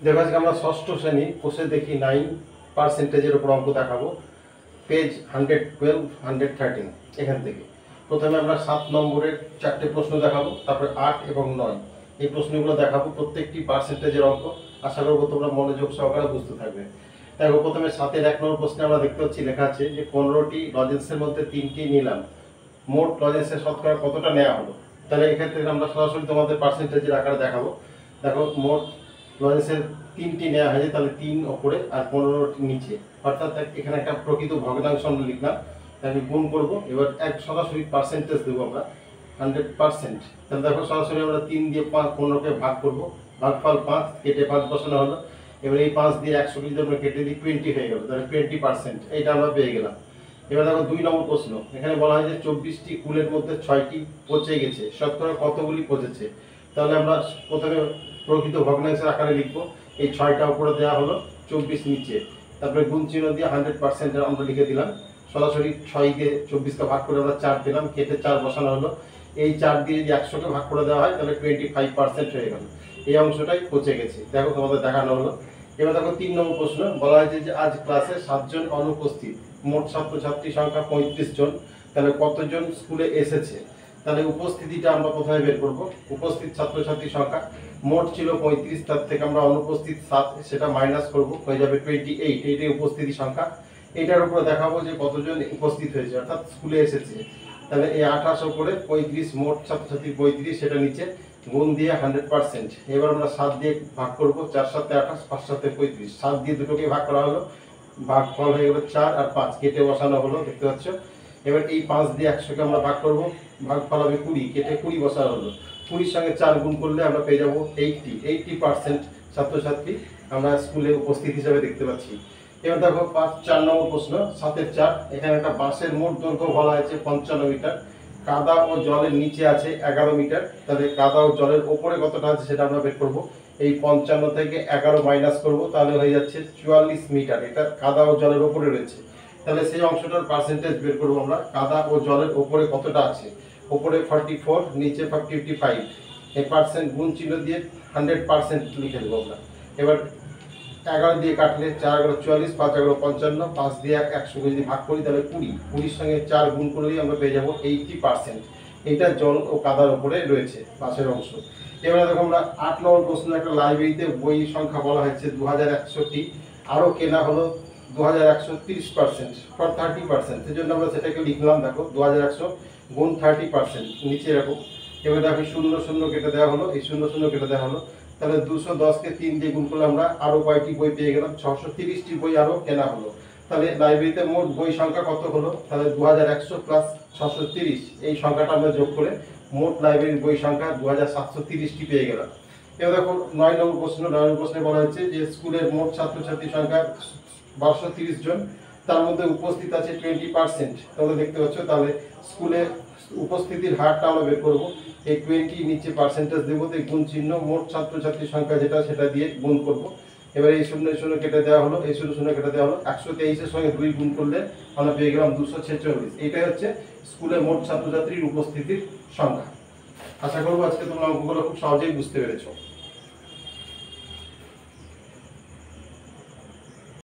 দেখো আজকে আমরা ষষ্ঠ শ্রেণী কোষে দেখি 9% উপর অঙ্ক দেখাবো। পেজ 112 113 এখান থেকে প্রথমে আমরা 7 নম্বরের 4টে প্রশ্ন দেখাবো, তারপরে 8 এবং 9 এই প্রশ্নগুলো দেখাবো। প্রত্যেকটি পার্সেন্টেজের অঙ্ক। আশা করবো তোমরা মনোযোগ সহকারে বুঝতে থাকবে। দেখো প্রথমে 7-এর 1 নম্বর প্রশ্নে আমরা দেখতে পাচ্ছি লেখা আছে যে 15টি লজেন্সের মধ্যে 3টি নিলাম, মোট লজেন্সের শতকরা কতটা নেওয়া হলো। তাহলে এক্ষেত্রে আমরা সরাসরি তোমাদের পার্সেন্টেজের আকারে দেখাবো। দেখো মোট লজেন্সের 3টি নেওয়া হয়েছে, তাহলে 3 ওপরে আর 15টি নিচে, অর্থাৎ এখানে একটা প্রকৃত ভগ্নাংশ আমরা লিখলাম। আমি গুণ করবো, এবার সরাসরি পার্সেন্টেজ দেবো আমরা 100%। তাহলে দেখো সরাসরি আমরা 3 দিয়ে 15কে ভাগ করবো, ভাগফল 5, কেটে 5 বসানো হলো। এবার এই 5 দিয়ে 100 যদি আমরা কেটে দিই 20 হয়ে গেল, তাহলে 20% এইটা আমরা পেয়ে গেলাম। এবার দেখো 2 নম্বর প্রশ্ন, এখানে বলা হয় যে 24টি কুলের মধ্যে 6টি পচে গেছে, শতকরা কতগুলি পচেছে। তাহলে আমরা প্রথমে প্রকৃত ভগ্নাংশের আকারে লিখবো। এই 6টা উপরে দেওয়া হলো, 24 নিচে, তারপরে গুণ চিহ্ন দিয়ে 100% আমরা লিখে দিলাম। সরাসরি 6 দিয়ে 24কে ভাগ করে আমরা 4 দিলাম, কেটে 4 বসানো হলো। এই 4 দিয়ে যদি 100কে ভাগ করে দেওয়া হয় তাহলে 25% হয়ে গেল। এই অংশটাই পচে গেছে, দেখো তোমাদের দেখানো হলো। এবার দেখো 3 নম্বর প্রশ্ন, বলা হয়েছে যে আজ ক্লাসে 7 জন অনুপস্থিত, মোট ছাত্রছাত্রী সংখ্যা 35 জন, তাহলে কতজন স্কুলে এসেছে। তাহলে উপস্থিতিটা আমরা প্রথমে বের করব। উপস্থিত ছাত্রছাত্রী সংখ্যা মোট ছিল 35, তার থেকে আমরা অনুপস্থিত 7 সেটা মাইনাস করব, হয়ে যাবে 28। এইটাই উপস্থিতি সংখ্যা। এটার উপরে দেখাবো যে কতজন উপস্থিত হয়েছে অর্থাৎ স্কুলে এসেছে। তাহলে এই 28 উপরে 35, মোট ছাত্রছাত্রী 35, সেটা নিচে গুণ দিয়ে 100%। এবার আমরা 7 দিয়ে ভাগ করব, 4 7 28, 5 7 35, 7 দিয়ে দুটোকে ভাগ করা হলো, ভাগফল হয়ে গেল 4 আর 5, কেটে বসানো হলো, দেখতে পাচ্ছ। এবার এই 5 দিয়ে 100কে আমরা ভাগ করব, ভাগফল হবে 20, কেটে 20 বসানো হলো। 20 সঙ্গে 4 গুণ করলে আমরা পেয়ে যাব 80% ছাত্রছাত্রী আমরা স্কুলে উপস্থিত হিসেবে দেখতে পাচ্ছি। এবার দেখো 4 নম্বর প্রশ্ন, 7-এর 4, এখানে একটা বাঁশের মোট দৈর্ঘ্য বলা হয়েছে 55 মিটার, কাদা ও জলের নিচে আছে 11 মিটার। তাহলে কাদা ও জলের ওপরে কতটা আছে সেটা আমরা বের করব। এই 55 থেকে 11 মাইনাস করব, তাহলে হয়ে যাচ্ছে 44 মিটার। এটা কাদা ও জলের ওপরে রয়েছে, তাহলে সেই অংশটার পার্সেন্টেজ বের করব আমরা। কাদা ও জলের ওপরে কতটা আছে, ওপরে 44, নিচে 55। এই পার্সেন্ট গুণ চিহ্ন দিয়ে 100% লিখে দেবো আমরা। এবার 11 দিয়ে কাটলে 4 11 44, 5 11 55, 5 দিয়ে 100কে যদি ভাগ করি তাহলে 20, 20 সঙ্গে 4 গুণ করলেই আমরা পেয়ে যাব 80%। এটা জল ও কাদার উপরে রয়েছে পাশের অংশ। এবারে দেখো আমরা 8 নম্বর প্রশ্ন, একটা লাইব্রেরিতে বই সংখ্যা বলা হয়েছে 2100টি, আরও কেনা হলো 2130% ফর 30%। সেজন্য আমরা সেটাকে লিখলাম, দেখো 2100 গুণ 30%, নিচে এরকম। এবার দেখো 0 0 কেটে দেওয়া হলো, এই 0 0 কেটে দেওয়া হলো। তাহলে 210কে 3 দিয়ে গুণ করলে আমরা আরও কয়টি বই পেয়ে গেলাম, 630টি বই আরও কেনা হলো। তাহলে লাইব্রেরিতে মোট বই সংখ্যা কত হলো, তাহলে 2100 প্লাস 630, এই সংখ্যাটা আমরা যোগ করে মোট লাইব্রেরির বই সংখ্যা 2730টি পেয়ে গেলাম। এবার দেখো 9 নম্বর প্রশ্ন, 9 নম্বর প্রশ্নে বলা হয়েছে যে স্কুলের মোট ছাত্রছাত্রী সংখ্যা 1230 জন, তার মধ্যে উপস্থিত আছে 20%। তাহলে দেখতে পাচ্ছ, তাহলে স্কুলে উপস্থিতির হারটা আমরা বের করবো। এই 20 নিচে পার্সেন্টেজ দেবো, তো গুণ চিহ্ন মোট ছাত্রছাত্রীর সংখ্যা যেটা সেটা দিয়ে গুণ করব। এবার এই 0 0 কেটে দেওয়া হলো, এই 0 0 কেটে দেওয়া হলো। 123-এর সঙ্গে 2 গুণ করলে আমরা পেয়ে গেলাম 246। এটাই হচ্ছে স্কুলে মোট ছাত্রছাত্রীর উপস্থিতির সংখ্যা। আশা করবো আজকে তোমরা অঙ্কগুলো খুব সহজেই বুঝতে পেরেছো।